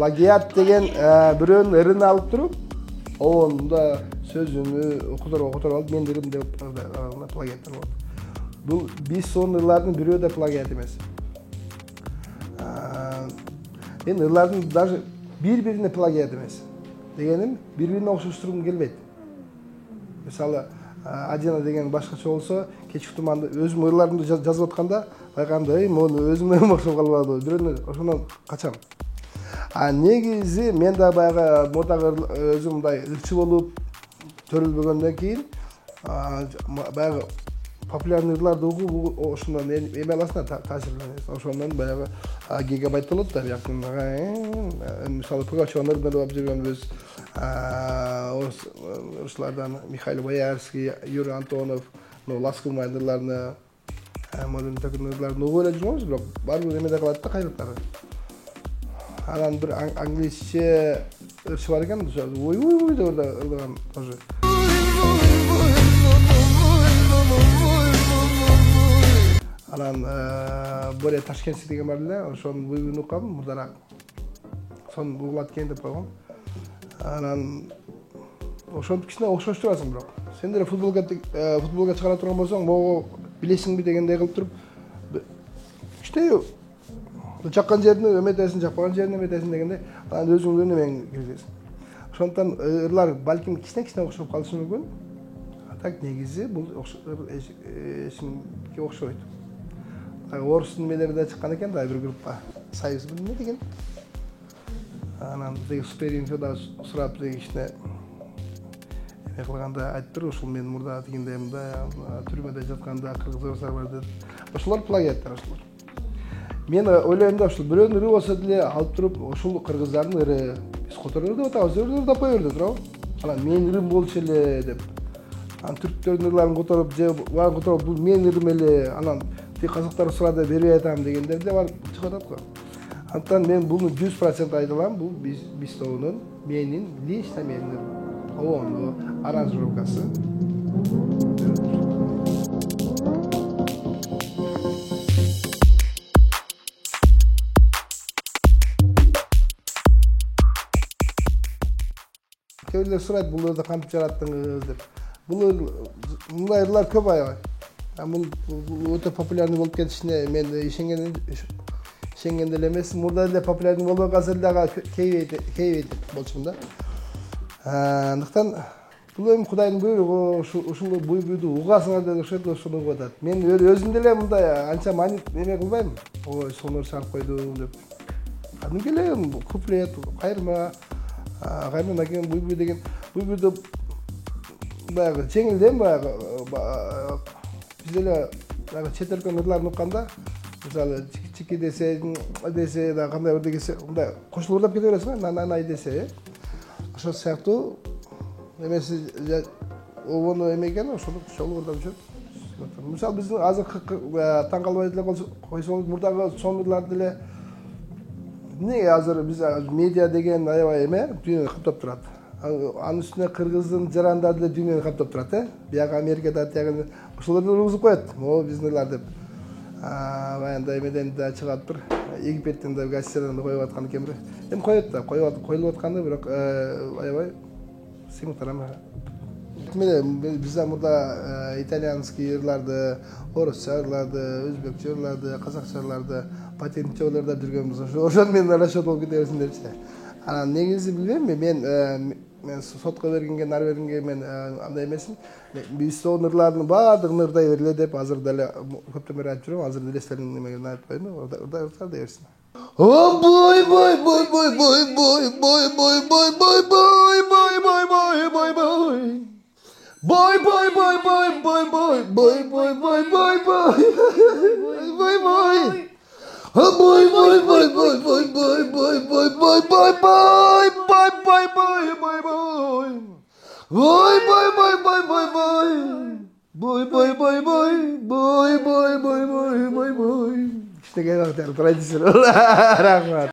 Pлагиат деген бирөөнүн ырын алып туруп, онда сөзүнү окутуп алып мен ырым деп плагиаттар болот. Бул биз сонун ырлардын бирөө да плагиат эмес. Мен ырлардын даже бири-бирине плагиат эмес. Дегеним бири-бирине окшоштургум келбейт. Мисалы, Адина деген башкача болсо, кечки туманды өзүм ырларымды жазып атканда байкаганда, мону өзүмө окшоп калбадыбы, бирөөнү ошондон качам. Негизи мен да баягы модага өзүм мындай ырчы болуп төрөлбөгөндөн кийин баягы популярный ырларды угуп ошондон эме аласың да, таасирленип. Ошондон баягы гигабайт болот да, бияктан. Мисалы, Пугачевдун ырдарын алып жүргөнбүз. Орустардан Михаил Боярский, Юрий Антонов, Ласкулмайдын ырларыны, Модун Токунун ырларын угуп эле жүргөнбүз, бирок баары эме да калат да, кайрылтары. Анан бир англисче ырчы бар экен, ой деп ырдаган тоже. Анан Боря Ташкентский деген бар эле, ошонун буйбуйун уккам мурдараак. Сонун угулат экен деп койгом. Анан ошонтип кичине окшоштурасың бирок. Сен деле футболго чыгара турган болсоң, могу билесиңби дегендей кылып туруп, кичине жаккан жерин эметесиң, жакпаган жерин эметесиң дегенде, анан өзүңдүн эмең киргизесиң. Ошондуктан ырлар балким кичине окшоп калышы мүмкүн. Так негизи бул эчкимге окшобойт. Орустун немелери да чыккан экен да, бир группа. Союз эмне деген? Анан деги суперинфо да сурап кичине эме кылганда айттыр, ушул мен мурда дегенде мындай түрмөдө жатканда кыргыз орустар бар деп. Ошолор плагиаттар ошолор. Мен ойлойм да, ушул бирөөнүн ыры болсо деле алып туруп, ушул кыргыздардын ыры биз которор деп атабыз, ырдап кое берди туурабы? Анан мен ырым болчу эле деп. Анан түрктөрдүн ырларын которуп, же баарын которуп, бул менин ырым эле, анан тиги казактар сурады бербей атам дегендер да бар чыгып атат го. Антан мен буну 100% айта алам, бул биз тобунун менин лично менин ырым. Аранжировкасы. Көйлер сурайт, бул ырды кантип жараттыңыз деп. Бул мындай ырлар көп аябай. Бул өтө популярный болуп кетишине мен ишенген деле эмес. Мурда эле популярный болуп азыр дагы кейбейт болчумун да. Андыктан бул эми Кудайдын буйругу, ушул буйругу угасыңар деп окшойт, ошону угуп атат. Мен өзүм деле мындай анча эме кылбайм. Ой, сонун чыгарып койдум деп. Кадимки эле куплет, кайырма, кайрымдан кийин буйбуй деген, буйбуйду баягы жеңилден баягы биз эле баягы чет элдин ырларын укканда, мисалы чики десе да кандай десе, мындай кошулуп ырлап кете бересиң, нанай десе, ошол сыяктуу эмеси обону эме экен, ошону ырдап жүрөт. Мисалы биздин азыр таң калбай деле койсоңуз, мурдагы сонурлар деле эмнеге азыр биз медиа деген аябай эме дүйнөнү каптап турат. Анын үстүнө кыргыздын жарандары деле дүйнөнү каптап турат, Бияк Америкада, тиягы ошолорду ургузуп коет. Могу биздин ырлар деп. Баягы эмеден да чыгат бир Египеттен да газеттерден да коюп аткан экен бир. Эми коет да, коюлуп атканда бирок аябай сыймыктарам. Биз мурда итальянский ырларды, орусча ырларды, өзбекче ырларды, казакча ырларды патенттөөлөрдө жүргөнбүз. Ошону менен расчет болуп кете берсиңерчи. Анан негизи билбеймби, мен сотко бергенге, нар бергенге мен андай эмесин. Биз сонун ырлардын баардыгын ырдай бергиле деп азыр деле көптөн бери айтып жүрөм. Азыр деле силердин немеге айтып коеюн, ырдай берсин. О бой бой бой бой бой бой бой бой бой бой бой бой бой бой бой бой. Boy boy boy boy boy boy boy boy boy boy boy boy boy. Oh boy boy boy boy boy boy boy boy boy boy boy boy boy boy boy boy. Boy boy boy boy boy boy. Boy boy boy boy boy boy boy boy boy boy. İşte gel bak, tradisyon. Rahmat.